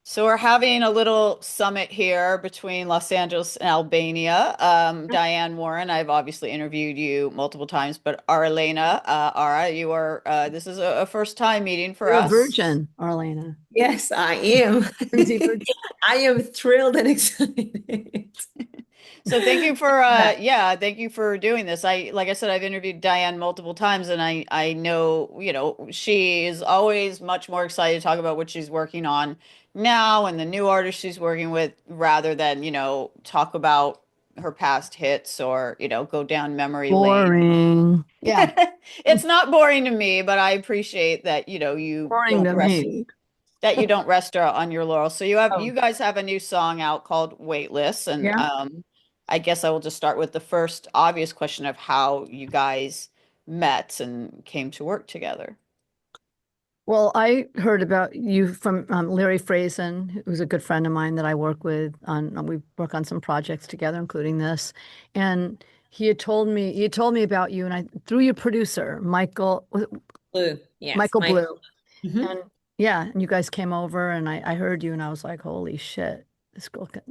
So we're having a little summit here between Los Angeles and Albania. Diane Warren, I've obviously interviewed you multiple times, but Arilena, Ara, you are this is a first time meeting for You're a us. virgin, Arlena. Yes, I am. Lyndsey Virgin. I am thrilled and excited. So thank you for Yeah. thank you for doing this. Like I said, I've interviewed Diane multiple times and I know, she is always much more excited to talk about what she's working on now and the new artists she's working with rather than, talk about her past hits or, go down memory lane. Boring. Yeah, It's not boring to me, but I appreciate that, boring to me. you don't rest on your laurels. So Oh, you guys have a new song out called Weightless, and Yeah. I guess I will just start with the first obvious question of how you guys met and came to work together. Well, I heard about you from Larry Frazen, who's a good friend of mine that I work with we work on some projects together, including this. And he had told me about you, and I through your producer, was it blue. Yes, Michael my. Blue. Mhm. And yeah, and you guys came over and I heard you and I was like, holy shit, this girl can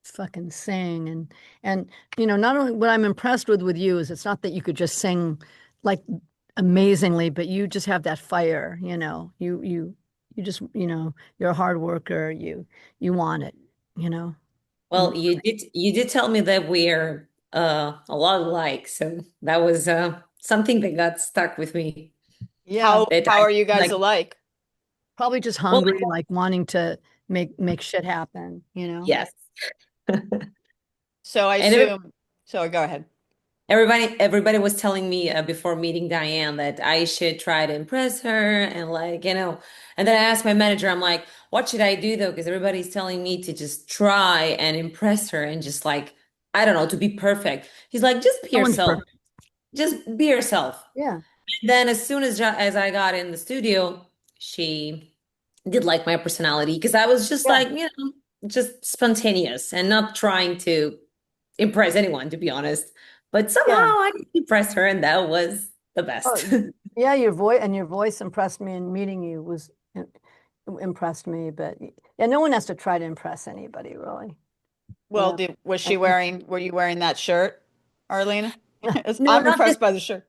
fucking sing. And not only what I'm impressed with you is it's not that you could just sing like amazingly, but you just have that fire, you just, you're a hard worker, you want it, you know. And Well, you did tell me that we're a lot alike, so that was something that got stuck with me. yeah, How That how I are you guys like. alike? probably just Well, hungry, like wanting to make shit happen. yes. So I And every, assume, so go ahead. everybody was telling me before meeting Diane that I should try to impress her and and then I asked my manager, I'm like, what should I do though? Because everybody's telling me to just try and impress her and just I don't know, to be perfect. He's like, just be No one's yourself. perfect. Just be yourself. Yeah. Then as soon as I got in the studio, she did like my personality because I was just Yeah. just spontaneous and not trying to impress anyone, to be honest. But somehow Yeah. I impressed her, and that was the Oh, best. yeah, your voice impressed me, and meeting you was impressed me. But yeah, no one has to try to impress anybody, really. You Well, know. And- were you wearing that shirt, Arlena? No, I'm not this. impressed by the shirt.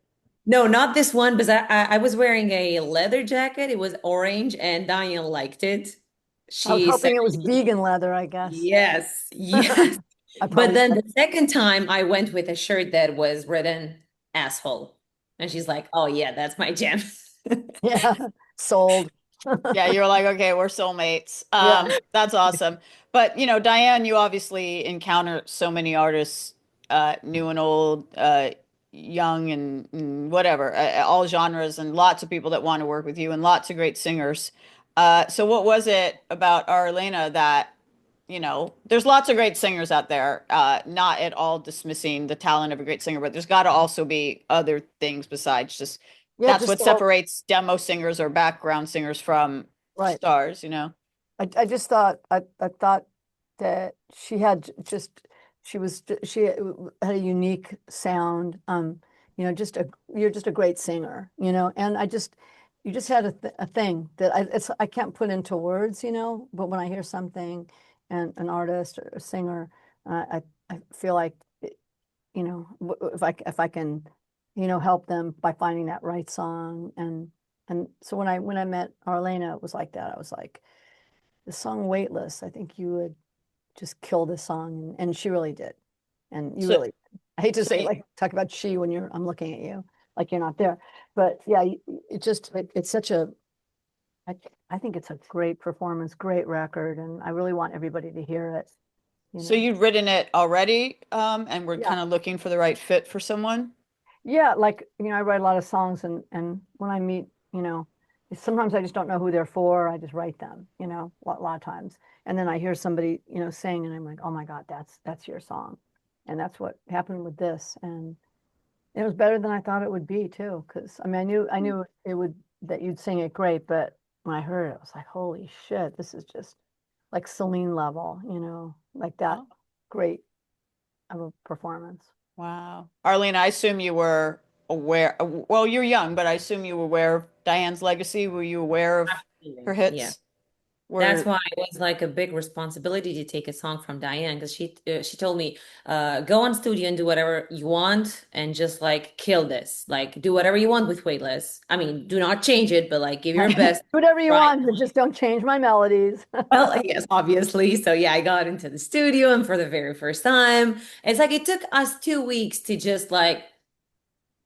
No, not this one, because I was wearing a leather jacket. It was orange, and Diane liked it. I was She said, hoping it was vegan leather, I guess. "Yes, yes." I But probably then said, the second time, I went with a shirt that was written "asshole," and she's like, "Oh yeah, that's my jam." yeah, sold. Yeah, you're like, okay, we're soulmates. Yeah. That's awesome. But Diane, you obviously encounter so many artists, new and old, young and whatever, all genres, and lots of people that want to work with you, and lots of great singers. So what was it about Arlena that, there's lots of great singers out there, not at all dismissing the talent of a great singer, but there's got to also be other things besides just Yeah, that's just what the whole, separates demo singers or background singers from right. stars. I just thought I thought that she had she had a unique sound. You're just a great singer, and you just had a thing that I can't put into words, but when I hear something and an artist or a singer, I feel like if I can, help them by finding that right song. And so when I met Arlena, it was like that. I was like, the song Weightless, I think you would just kill this song. And she really did. And you So, really, I hate to so say, you, like, talk about she when I'm looking at you, like you're not there. But yeah, it's such I, I think it's a great performance, great record. And I really want everybody to hear it, you so know. you'd written it already, and we're Yeah. kind of looking for the right fit for someone. Yeah. Like, I write a lot of songs and when I meet, sometimes I just don't know who they're for. I just write them, a lot of times. And then I hear somebody, sing and I'm like, oh my God, that's your song. And that's what happened with this. And it was better than I thought it would be too. Cause I mean, I knew it would, that you'd sing it great, but when I heard it, I was like, holy shit, this is just like Celine level, like that Oh, great of a performance. wow. Arlene, I assume you were aware, well, you're young, but I assume you were aware of Diane's legacy. Were you aware of her Absolutely. Yeah. hits? That's Where why it was like a big responsibility to take a song from Diane because she told me, go on studio and do whatever you want and just like kill this. Like do whatever you want with Weightless. I mean, do not change it, but like give your Do best. whatever you Right. want, but just don't change my melodies. Well, yes, obviously. So yeah, I got into the studio and for the very first time, it's like it took us 2 weeks to just like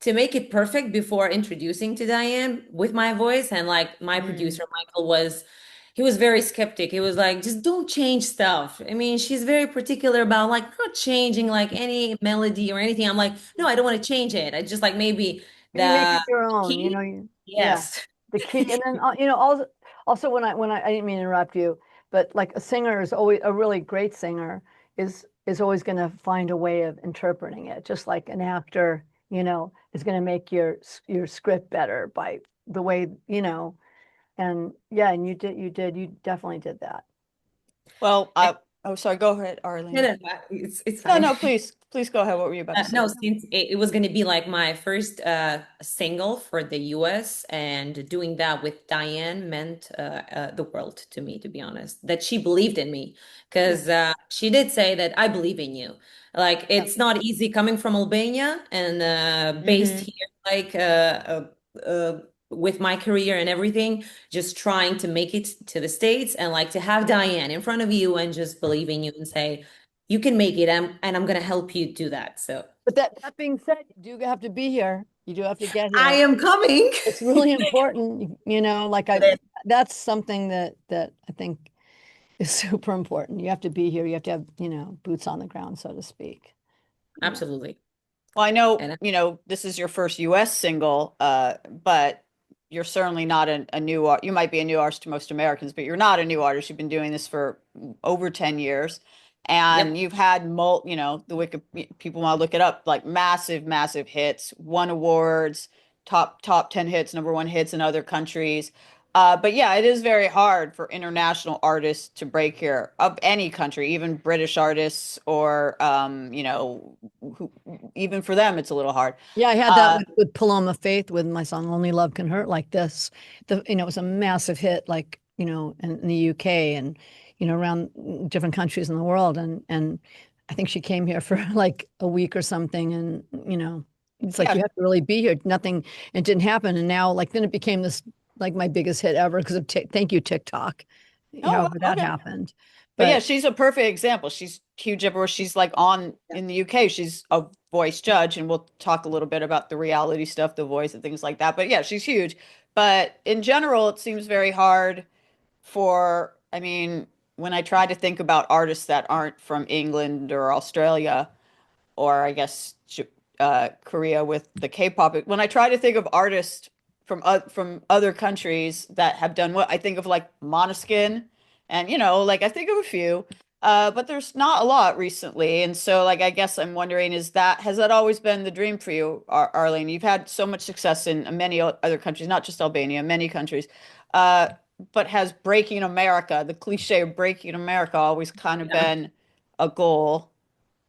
to make it perfect before introducing to Diane with my voice. And like my Mm. producer, Michael, he was very skeptic. He was like, just don't change stuff. I mean, she's very particular about like not changing like any melody or anything. I'm like, no, I don't want to change it. I just like maybe You make the it your own, key. yeah, Yes. the key. And then, also I didn't mean to interrupt you, but like a singer is always a really great singer is always going to find a way of interpreting it, just like an actor, is going to make your script better by the way, and yeah, and you definitely did that. Well, oh, sorry, go ahead, No, Arlene. no, no, it's No, fine. no, please go ahead. What were you about to say? No, since it was going to be like my first single for the US, and doing that with Diane meant the world to me, to be honest. That she believed in me, Yeah. because she did say that I believe in you. Like Yeah. it's not easy coming from Albania and based Hmm. here, like with my career and everything, just trying to make it to the States and like to have Diane in front of you and just believe in you and say, you can make it, and I'm gonna help you do that. So But that being said, you do have to be here. You do have to get I here. am coming. It's really important, like that's something that I think is super important. You have to be here. You have to have, boots on the ground, so to speak. Absolutely. Well, I know, And this is your first US single, but you're certainly not a new art. You might be a new artist to most Americans, but you're not a new artist. You've been doing this for over 10 years. And yep. you've had the Wiki people want to look it up, like massive, massive hits, won awards, top 10 hits, number one hits in other countries. But yeah, it is very hard for international artists to break here of any country, even British artists or who, even for them, it's a little hard. Yeah, I had that Uh, with Paloma Faith with my song "Only Love Can Hurt Like This." It was a massive hit, like in the UK and around different countries in the world, and I think she came here for like a week or something, and it's like you yeah. have to really be here. Nothing, it didn't happen, and now like then it became this like my biggest hit ever because of thank you TikTok, Oh, however wow, that okay. happened, But yeah, but she's a perfect example. She's huge everywhere. She's like on yeah, in the UK. She's a voice judge, and we'll talk a little bit about the reality stuff, the voice and things like that. But yeah, she's huge. But in general, it seems very hard I mean, when I try to think about artists that aren't from England or Australia, or I guess Korea with the K-pop. When I try to think of artists from other countries that have done what I think of like Måneskin, and like I think of a few, but there's not a lot recently. And so like I guess I'm wondering, has that always been the dream for you, Arlene? You've had so much success in many other countries, not just Albania, many countries. Uh, but has breaking America, the cliche of breaking America, always kind of Yeah. been a goal?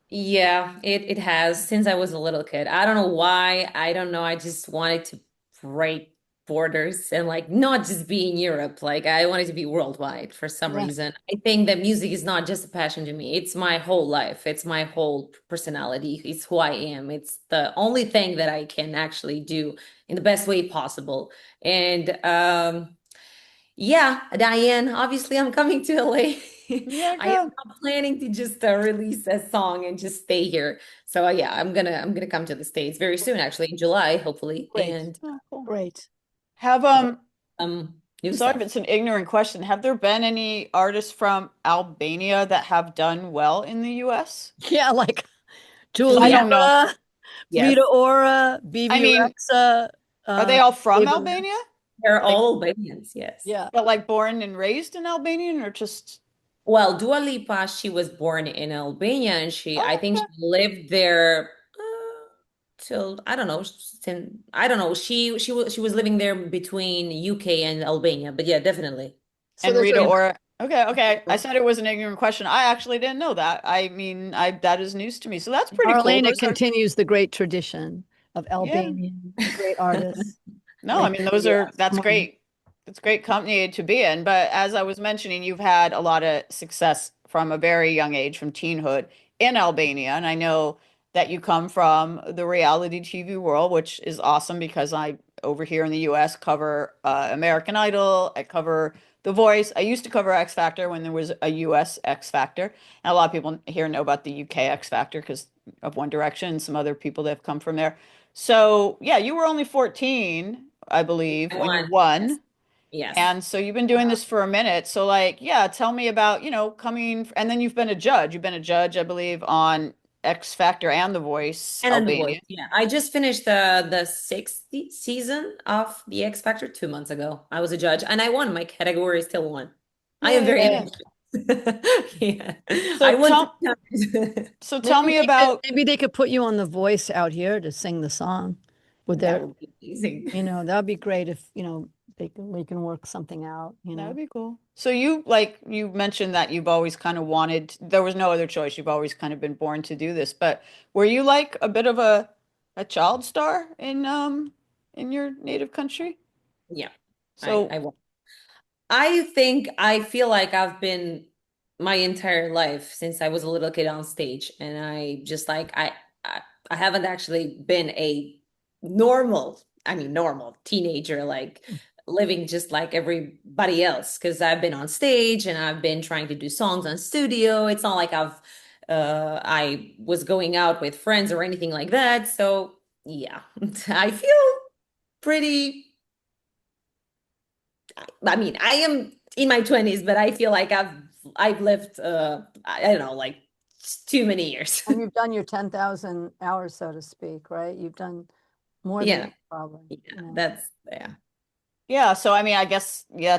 Yeah, it has since I was a little kid. I don't know why. I don't know. I just wanted to break borders and like not just be in Europe. Like I wanted to be worldwide for some yeah. reason. I think that music is not just a passion to me. It's my whole life. It's my whole personality. It's who I am. It's the only thing that I can actually do in the best way possible. And yeah, Diane, obviously I'm coming to LA. Yeah, I am good. not planning to just release a song and just stay here. So yeah, I'm gonna come to the States very soon, actually in July, hopefully, Great, and Oh, cool. great. Have new sorry if stuff. it's an ignorant question. Have there been any artists from Albania that have done well in the US? Yeah, like Because Dua I Yeah, don't know. Lipa, yes, Rita Ora, I BB mean, Rexa, are they all from Ava Albania? Max. they're Like, all Albanians. Yes. Yeah. but like born and raised in Albanian or just Well, Dua Lipa, she was born in Albania, and I oh, think she okay. lived there till I don't know, I don't know. She was living there between UK and Albania, but yeah, definitely. So And there's Rita a Ora. Okay, okay. I said it was an ignorant question. I actually didn't know that. I mean, I that is news to me. So that's pretty cool. Arilena Those are continues the great tradition of yeah. Albanian great artists No, I in mean the those are US. that's Come on. great. it's great company to be in. But as I was mentioning, you've had a lot of success from a very young age, from teenhood in Albania. And I know that you come from the reality TV world, which is awesome because I, over here in the US, cover American Idol. I cover The Voice. I used to cover X Factor when there was a US X Factor. And a lot of people here know about the UK X Factor because of One Direction and some other people that have come from there. So, yeah, you were only 14, I believe, I when you won. Yes. won. Yes. And so you've been doing this for a minute. So like, yeah, tell me about, coming, and then you've been a judge. You've been a judge, I believe, on X Factor and The Voice And on The Voice. Albania. Yeah. I just finished the sixth season of the X Factor 2 months ago. I was a judge and I won. My category still won. I am very Yay. ambitious. Yeah. I So won tell 3 times. so tell me about Maybe they could put you on The Voice out here to sing the song with That their, would be amazing. that'd be great if, we can work something out, that'd be cool. So you mentioned that you've always kind of wanted, there was no other choice. You've always kind of been born to do this, but were you like a bit of a child star in your native country? Yeah. So I won. I feel like I've been my entire life since I was a little kid on stage, and I just like I, I haven't actually been a normal teenager, like living just like everybody else, because I've been on stage and I've been trying to do songs on studio. It's not like I was going out with friends or anything like that. So yeah, I feel pretty. I mean, I am in my 20s, but I feel like I've lived I don't know, like too many years. And you've done your 10,000 hours, so to speak, right? You've done more than Yeah. that, probably. Yeah, that's yeah. yeah, so I mean, I guess yeah,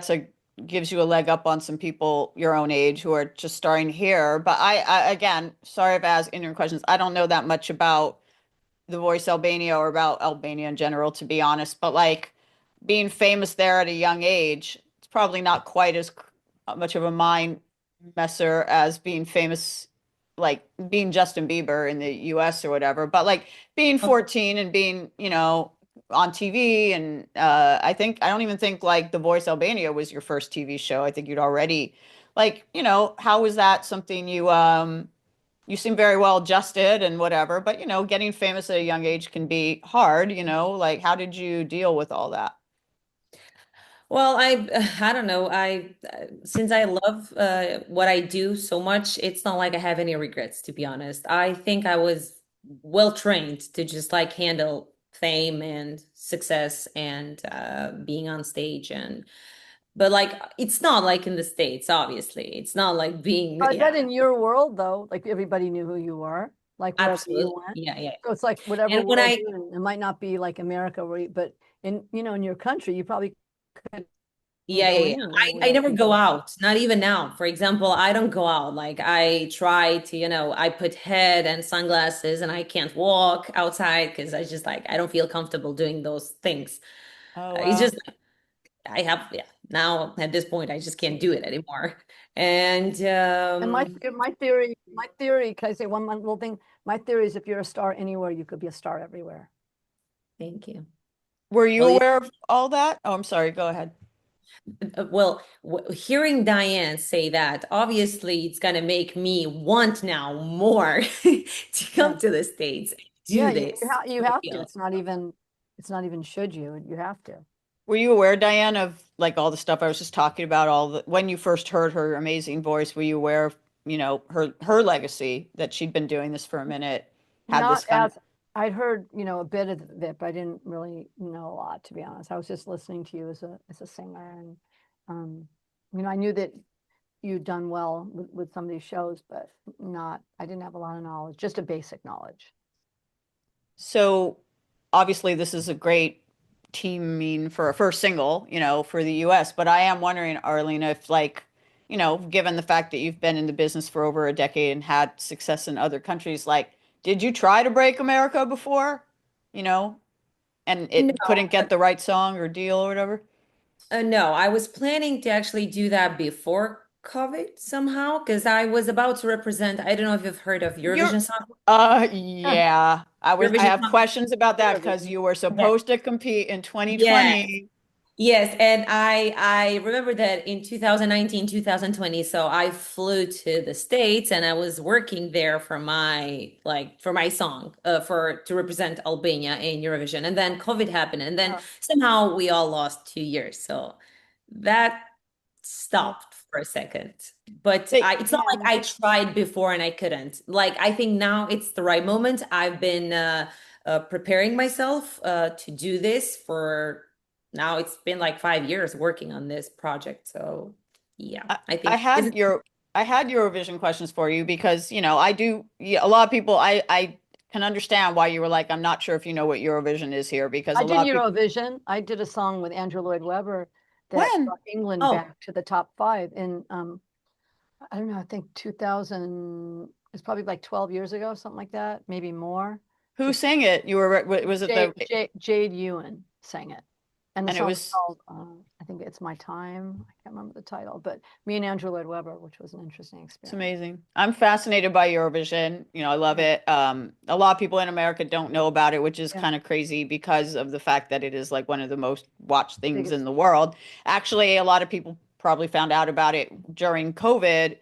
gives you a leg up on some people your own age who are just starting here. But I again, sorry if I ask ignorant questions. I don't know that much about The Voice Albania or about Albania in general, to be honest. But like being famous there at a young age, it's probably not quite as much of a mind messer as being famous, like being Justin Bieber in the US or whatever. But like being 14 and being, on TV and I don't even think like The Voice Albania was your first TV show. I think you'd already like, how was that something you seem very well adjusted and whatever, but getting famous at a young age can be hard, like how did you deal with all that? Well, I don't know. I since I love what I do so much, it's not like I have any regrets, to be honest. I think I was well trained to just like handle fame and success and being on stage and but like it's not like in the States, obviously. It's not like being I bet yeah, in your world, though, like everybody knew who you were, like wherever you absolutely. went. Yeah, yeah. So it's like whatever And when world you're in, it might not be like America, but in your country, you probably could yeah, go yeah, in yeah. or I whatever. never go out, not even now. For example, I don't go out. Like I try to, I put head and sunglasses and I can't walk outside because I just like I don't feel comfortable doing those things. Oh, It's wow. just I have yeah, now at this point I just can't do it anymore. And And my theory, can I say one little thing? My theory is if you're a star anywhere, you could be a star everywhere. thank you. Were you Well, yeah. aware of all that? Oh, I'm sorry, go ahead. Well, hearing Diane say that, obviously it's gonna make me want now more to Yeah. come to the States and Yeah, do this. you For have to. real. It's not even should you. You have to. Were you aware, Diane, of like all the stuff I was just talking about, all the when you first heard her amazing voice, were you aware of, her legacy that she'd been doing this for a minute, had this Not kind of as I'd heard, a bit of it, but I didn't really know a lot, to be honest. I was just listening to you as a singer, and um, I knew that you'd done well with some of these shows, but I didn't have a lot of knowledge, just a basic knowledge. so obviously this is a great teaming for a first single, for the US, but I am wondering, Arlena, if like, given the fact that you've been in the business for over a decade and had success in other countries, like, did you try to break America before, you know, and No, it couldn't get the right song or deal or whatever? no, I was planning to actually do that before COVID somehow because I was about to represent. I don't know if you've heard of You're, Eurovision song. yeah, I Eurovision have song. questions about that because you were Okay. supposed to compete in Yes. 2020. Yes, and I remember that in 2019, 2020, so I flew to the States and I was working there for my song for to represent Albania in Eurovision. And then COVID happened and then Oh, somehow we all lost 2 years. So that yeah. stopped for a second. But They, it's not like Yeah. I tried before and I couldn't. Like I think now it's the right moment. I've been preparing myself to do this for now. It's been like 5 years working on this project. So yeah, I, I I think this is had your I had Eurovision questions for you because, I do, yeah, a lot of people, I can understand why you were like, I'm not sure if you know what Eurovision is here because I a did lot of people, Eurovision. I did a song with Andrew Lloyd Webber that when? brought England oh, back to the top five in I don't know, I think 2000, it's probably like 12 years ago, something like that, maybe more. Who Just sang it? You were, was it Jade Ewan sang it. And the and it song's was called, I think It's My Time. I can't remember the title, but me and Andrew Lloyd Webber, which was an interesting It's experience. amazing. I'm fascinated by Eurovision. I love Yeah, it. A lot of people in America don't know about it, which is yeah, kind of crazy because of the fact that it is like one of the most watched things in biggest. the world. Actually, a lot of people probably found out about it during COVID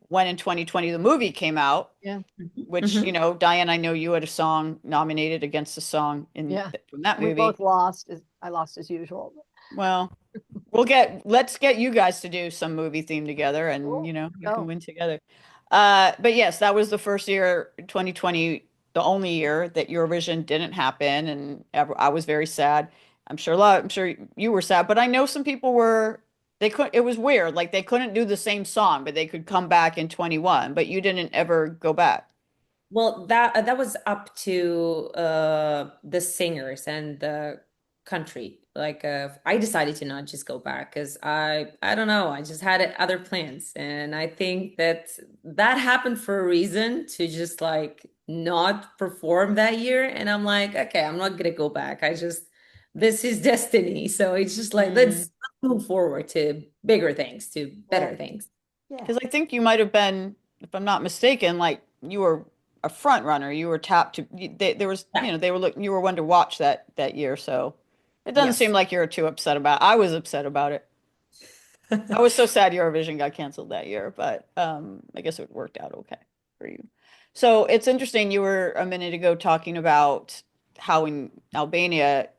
when in 2020 the movie came out, Yeah, mhm, which, mhm. Diane, I know you had a song nominated against a song in yeah. from that And we movie. both lost. I lost as usual. Well, let's get you guys to do some movie theme together and Cool. you can Go. win together. But yes, that was the first year, 2020, the only year that Eurovision didn't happen and I was very sad. I'm sure you were sad, but I know some people were they could it was weird. Like they couldn't do the same song, but they could come back in 21, but you didn't ever go back. Well, that was up to the singers and the country. Like I decided to not just go back because I don't know, I just had other plans, and I think that that happened for a reason to just like not perform that year. And I'm like, okay, I'm not gonna go back. I just this is destiny. So it's just like let's move forward to bigger things, to Yeah. better things. Yeah. Because I think you might have been, if I'm not mistaken, like you were a front runner. You were tapped to. There was, Yeah. they were looking. You were one to watch that year. So it doesn't seem Yes. like you're too upset about it. I was upset about it. I was so sad Eurovision got canceled that year, but I guess it worked out okay for you. So it's interesting. You were a minute ago talking about how in Albania,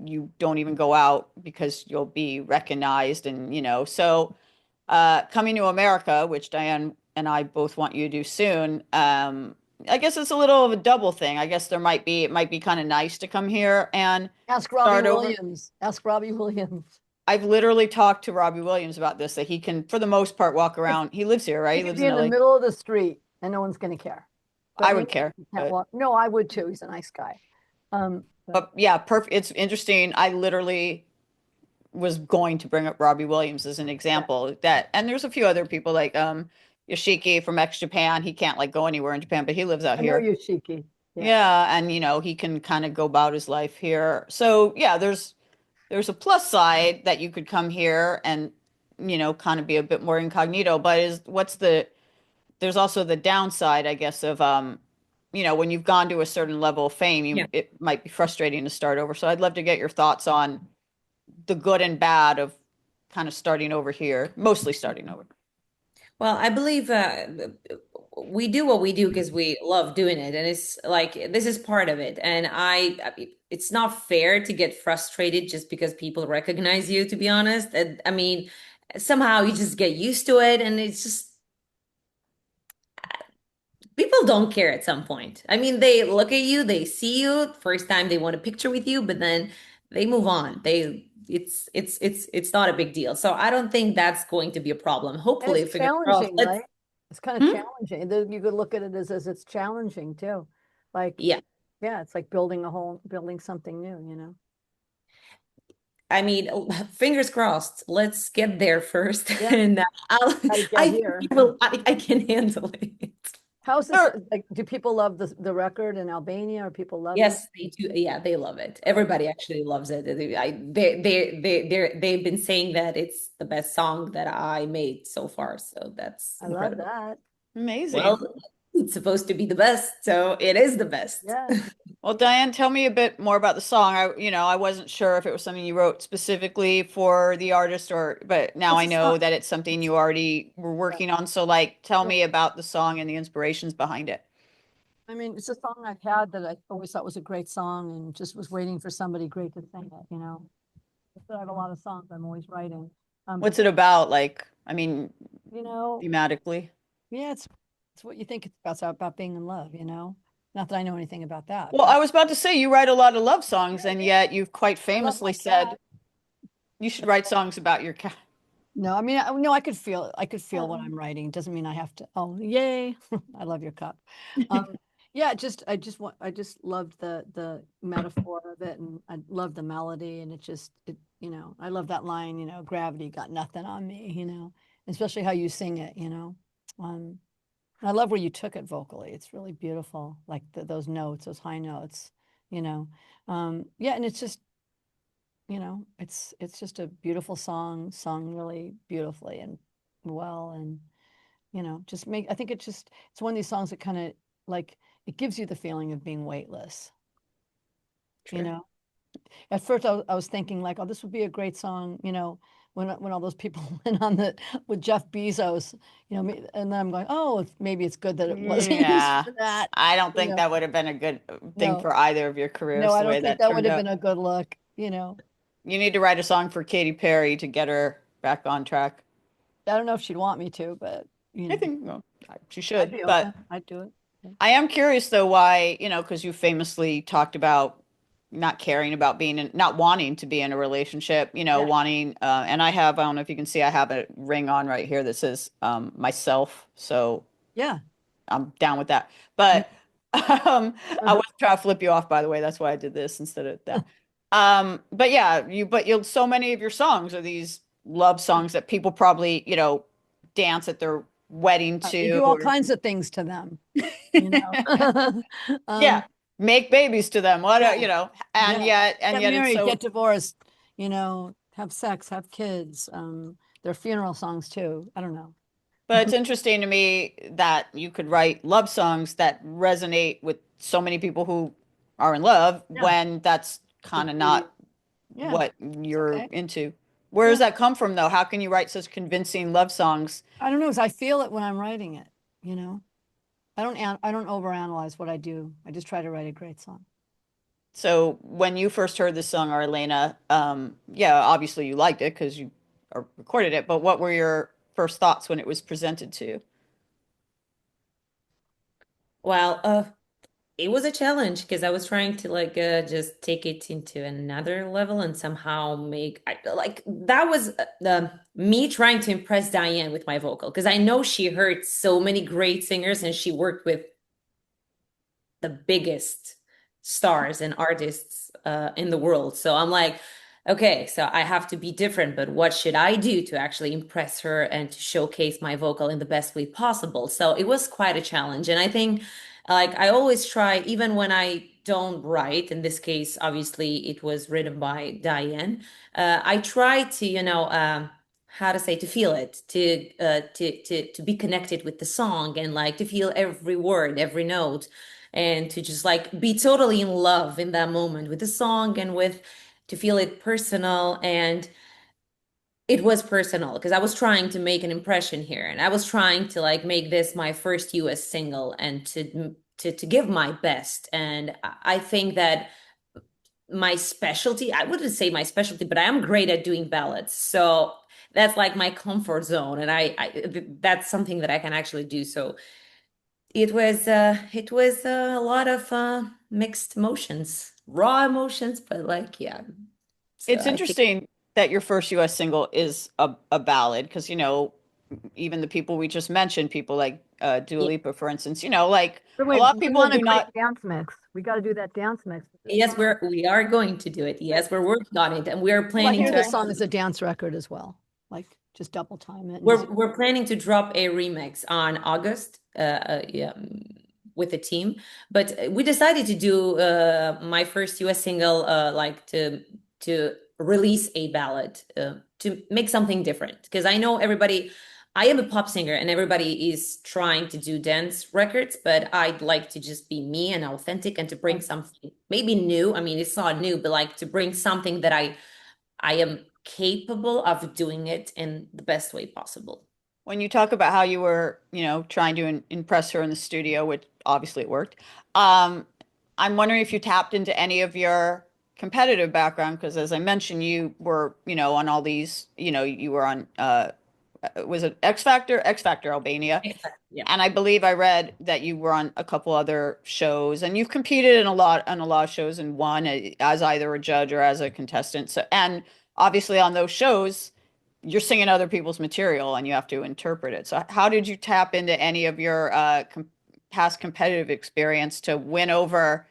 you don't even go out because you'll be recognized, and so coming to America, which Diane and I both want you to do soon. I guess it's a little of a double thing. I guess it might be kind of nice to come here and Ask Robbie start over. Williams. Ask Robbie Williams. I've literally talked to Robbie Williams about this, that he can, for the most part, walk around. He lives here, right? He He could lives be in in the LA. middle of the street and no one's going to care. But I maybe would care, he can't but walk. No, I would too. He's a nice guy. But yeah, perfect. It's interesting. I literally was going to bring up Robbie Williams as an yeah, example that, and there's a few other people like Yoshiki from X Japan. He can't like go anywhere in Japan, but he lives out I know here. you, Shiki. Yeah. Yeah, and he can kind of go about his life here. So yeah, there's a plus side that you could come here and kind of be a bit more incognito, but is what's there's also the downside, I guess, of when you've gone to a certain level of fame, Yeah. it might be frustrating to start over. So I'd love to get your thoughts on the good and bad of kind of starting over here, mostly starting over. Well, I believe we do what we do because we love doing it, and it's like this is part of it. And it's not fair to get frustrated just because people recognize you, to be honest. And, I mean, somehow you just get used to it, and it's just people don't care at some point. I mean, they look at you, they see you, first time they want a picture with you, but then they move on. It's not a big deal. So I don't think that's going to be a problem. And Hopefully, it's fingers crossed. challenging, Let's right? It's kind of Hmm? challenging. You could look at it as it's challenging too. Like, Yeah. yeah, it's like building something new, you know? I mean, fingers crossed. Let's get there first, Yeah, and gotta get I think here. I can handle it. How's this? Sure. Like, do people love the record in Albania or people loving it? Yes, they do. Yeah, they love it. Good. Everybody actually loves it. They've been saying that it's the best song that I made so far. So that's I love incredible. that. Well, Amazing. it's supposed to be the best, so it is the best. Yes. Well, Diane, tell me a bit more about the song. I wasn't sure if it was something you wrote specifically for the artist but now It's I a know song. that it's something you already were working on. So like, tell me about the song and the inspirations behind it. I mean, it's a song I've had that I always thought was a great song and just was waiting for somebody great to sing it, you know. I have a lot of songs I'm always writing. But What's it about? Like, I mean, you know, thematically. yeah, it's what you think it's about being in love, you know. Not that I know anything about that, Well, but I was about to say you write a lot of love songs, and yet you've quite I love famously my said cat. you should write songs about your cat. No, I mean, no, I could feel what I'm writing. Doesn't mean I have to. Oh, yay! I love your cup. Um, yeah, I just loved the metaphor of it, and I love the melody, and you know, I love that line, you know, gravity got nothing on me, you know, especially how you sing it, you know. Um, I love where you took it vocally. It's really beautiful, like those notes, those high notes, you know. Yeah, and it's just, you know, it's just a beautiful song, sung really beautifully and well, and you know, I think it's one of these songs that kind of like it gives you the feeling of being weightless, you Sure. know. At first, I was thinking like, oh, this would be a great song, you know, when all those people went on the with Jeff Bezos, you know, and then I'm going, oh, maybe it's good that it wasn't used Yeah. for that, I don't you think know. that would have been a good thing No, for either of your no, careers, I the don't way think that that would turned have out. been a good look, you know. You need to write a song for Katy Perry to get her back on track. I don't know if she'd want me to, but you I know, think, well, she I'd should. be But open. I'd do it. Yeah. I am curious though why, because you famously talked about not caring about not wanting to be in a relationship, Yeah. wanting, and I don't know if you can see, I have a ring on right here that says myself. So Yeah. I'm down with that. Mm. But I was trying to flip you off, by the way. That's why I did this instead of that. But yeah, so many of your songs are these love songs that people probably, dance at their wedding You to, do all or kinds of things to them, you know. yeah, um, make babies to them. What, yeah, and yeah. yet Get it's married, so. get divorced, you know, have sex, have kids. Their funeral songs too. I don't know. But it's interesting to me that you could write love songs that resonate with so many people who are in love Yeah. when that's kind of not Yeah. what It's you're okay. into. Where does Yeah. that come from, though? How can you write such convincing love songs? I don't know, 'cause I feel it when I'm writing it, you know. I don't overanalyze what I do. I just try to write a great song. So when you first heard this song, Arilena, yeah, obviously you liked it because you recorded it, but what were your first thoughts when it was presented to you? Well, it was a challenge because I was trying to like just take it into another level and somehow like that was me trying to impress Diane with my vocal because I know she heard so many great singers and she worked with the biggest stars and artists in the world. So I'm like, okay, so I have to be different, but what should I do to actually impress her and to showcase my vocal in the best way possible? So it was quite a challenge. And I think like I always try, even when I don't write, in this case, obviously it was written by Diane. I try to, how to say to feel it to be connected with the song and like to feel every word, every note, and to just like be totally in love in that moment with the song and with to feel it personal. And it was personal because I was trying to make an impression here and I was trying to like make this my first US single and to give my best. And I think that my specialty, I wouldn't say my specialty, but I am great at doing ballads. So that's like my comfort zone and that's something that I can actually do. So it was a lot of mixed emotions, raw emotions, but like yeah. So It's I think interesting that your first US single is a ballad because, even the people we just mentioned, people like Dua yeah, Lipa, for instance, like But a wait, lot of we people want a do great not. dance mix. We got to do that dance mix with this yes, song. we are going to do it. Yes, we're working on it, and we are Well, I planning hear to this song actually as a dance record as well. Like just double time it and just we're planning to drop a remix on August. Yeah, with the team, but we decided to do my first US single, like to release a ballad to make something different because I know everybody. I am a pop singer and everybody is trying to do dance records, but I'd like to just be me and authentic and to bring something maybe new. I mean, it's not new, but like to bring something that I am capable of doing it in the best way possible. When you talk about how you were, trying to impress her in the studio, which obviously it worked, um, I'm wondering if you tapped into any of your competitive background, because as I mentioned, you were, on all these, you were on, was it X Factor? X Factor Albania. Yeah. And I believe I read that you were on a couple other shows, and you've competed in a lot of shows and won as either a judge or as a contestant. So, and obviously on those shows, you're singing other people's material and you have to interpret it. So how did you tap into any of your past competitive experience to win over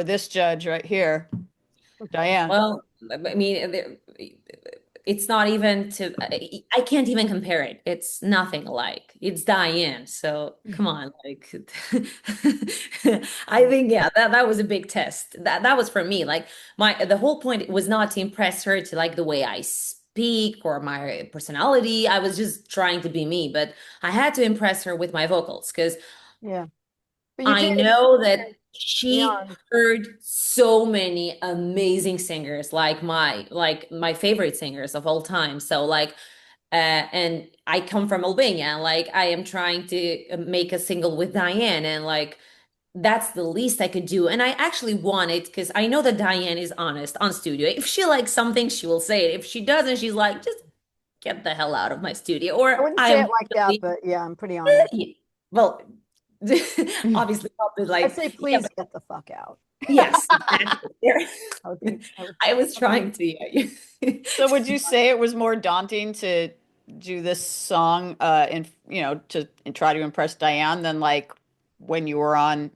this judge right here, Diane? Well, I mean, it's not even to, I can't even compare it. It's nothing alike. It's Diane. So come on, like, I think, yeah, that was a big test. That was for me. Like the whole point was not to impress her to like the way I speak or my personality. I was just trying to be me, but I had to impress her with my vocals because Yeah. But you I did, know that she beyond. heard so many amazing singers, like my favorite singers of all time. So like and I come from Albania, and like I am trying to make a single with Diane, and like that's the least I could do. And I actually want it because I know that Diane is honest on studio. If she likes something, she will say it. If she doesn't, she's like, just get the hell out of my studio. I Or wouldn't I say am it like that, really, but yeah, I'm pretty honest. well, obviously probably I'd like, say yeah, please get the fuck out. yes, exactly. I would I was trying to, yeah. So would you say it was more daunting to do this song to try to impress Diane than like when you were on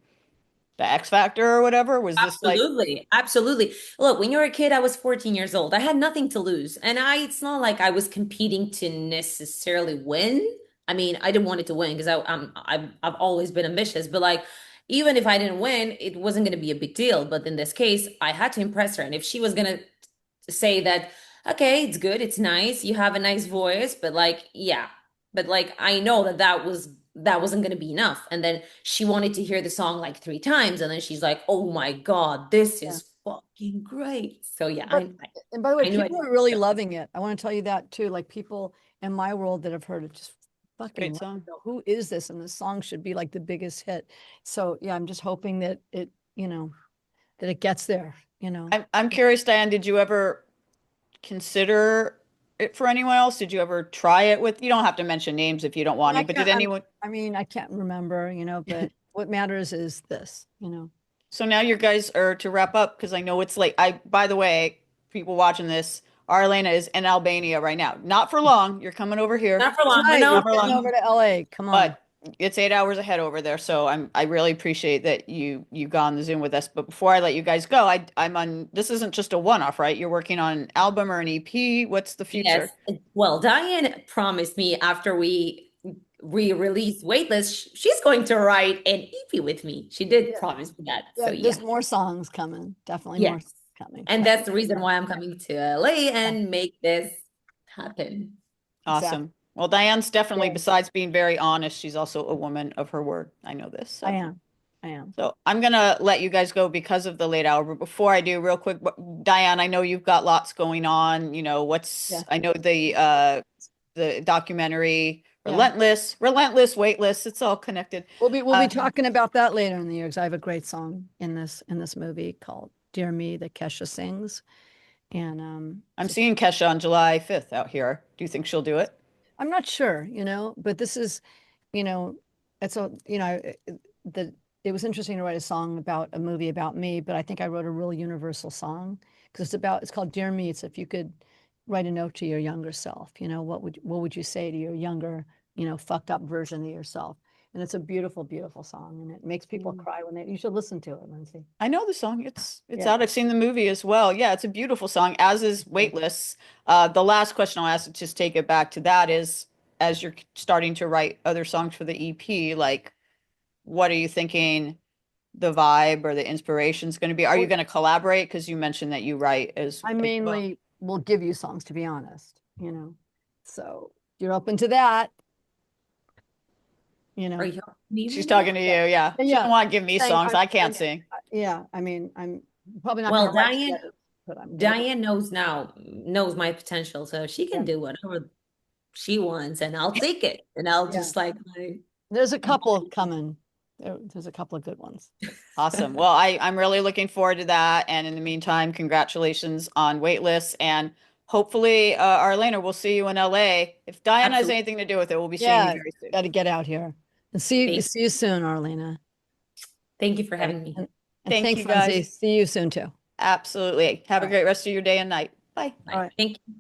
the X Factor or whatever? Was this like Absolutely. Absolutely. Look, when you're a kid, I was 14 years old. I had nothing to lose. And it's not like I was competing to necessarily win. I mean, I didn't want it to win because I've always been ambitious, but like even if I didn't win, it wasn't going to be a big deal. But in this case, I had to impress her. And if she was going to say that, okay, it's good, it's nice, you have a nice voice, but like, yeah, but like I know that wasn't going to be enough. And then she wanted to hear the song like 3 times, and then she's like, oh my God, this yeah. is fucking great. So yeah, But and by the way, I knew I people did. are really loving it. I want to tell you that too. Like people in my world that have heard it just fucking great love song? it. Who is this? And this song should be like the biggest hit. So yeah, I'm just hoping that it, that it gets there, I'm curious, Diane, did you ever consider it for anyone else? Did you ever try it with, you don't have to mention names if you don't want I to, but did can't, anyone? I mean, I can't remember, but what matters is this. So now you guys are to wrap up because I know it's late. By the way, people watching this, Arilena is in Albania right now. Not for long. You're coming over here, Not for long, but Tonight, no, we're not for coming long, over to LA. Come on. but it's 8 hours ahead over there. So I really appreciate that you got on the Zoom with us. But before I let you guys go, I'm on, this isn't just a one-off, right? You're working on an album or an EP. What's the yes. future? Well, Diane promised me after we re-release Weightless, she's going to write an EP with me. She did Yeah. promise me that. Yeah, So yeah. there's more songs coming. Definitely more Yes. coming. And But that's the reason why I'm coming to LA yeah, and make this happen. exactly. Awesome. Well, Diane's definitely, Yeah, besides being very honest, she's also a woman of her word. I know this. I So. am. I am. So I'm gonna let you guys go because of the late hour. But before I do, real quick, Diane, I know you've got lots going on. Yeah. I know the documentary Yeah. Relentless, Weightless. It's all connected. We'll be talking about that later in the year because I have a great song in this movie called Dear Me that Kesha sings. And I'm seeing Kesha on July 5th out here. Do you think she'll do it? I'm not sure, but this is, you know, it's a, the it was interesting to write a song about a movie about me, but I think I wrote a real universal song because it's called Dear Me. It's if you could write a note to your younger self, what would you say to your younger, fucked up version of yourself? And it's a beautiful, beautiful song, and it makes people cry when you should listen to it, Lyndsey. I know the song. It's Yeah. out. I've seen the movie as well. Yeah, it's a beautiful song, as is Weightless. The last question I'll ask to just take it back to that is, as you're starting to write other songs for the EP, like, what are you thinking the vibe or the inspiration is going to be? Are you going to collaborate? Because you mentioned that you write as I well. mainly will give you songs, to be honest, So you're open to that, you Are know. you helping me She's right now? talking to you. Yeah. She Yeah. don't want to give me Saying songs. I'm- I can't sing. Yeah, I mean, I'm probably not Well, gonna write Diane, together, but I'm gonna- Diane knows my potential, so she can do whatever she wants, and I'll take it, and I'll Yeah. just like There's a couple coming. There's a couple of good ones. Awesome. Well, I'm really looking forward to that. And in the meantime, congratulations on Weightless. And hopefully, Arilena, we'll see you in LA. If Diane has Absolutely. anything to do with it, we'll be seeing you Yeah, very soon. got to get out here and Thank- see you soon, Arlena. Thank you for having me. And Thank thanks, you, guys. Lyndsey. See you soon too. Absolutely. Have a All right. great rest of your day and night. Bye. Bye. All right. Thank you.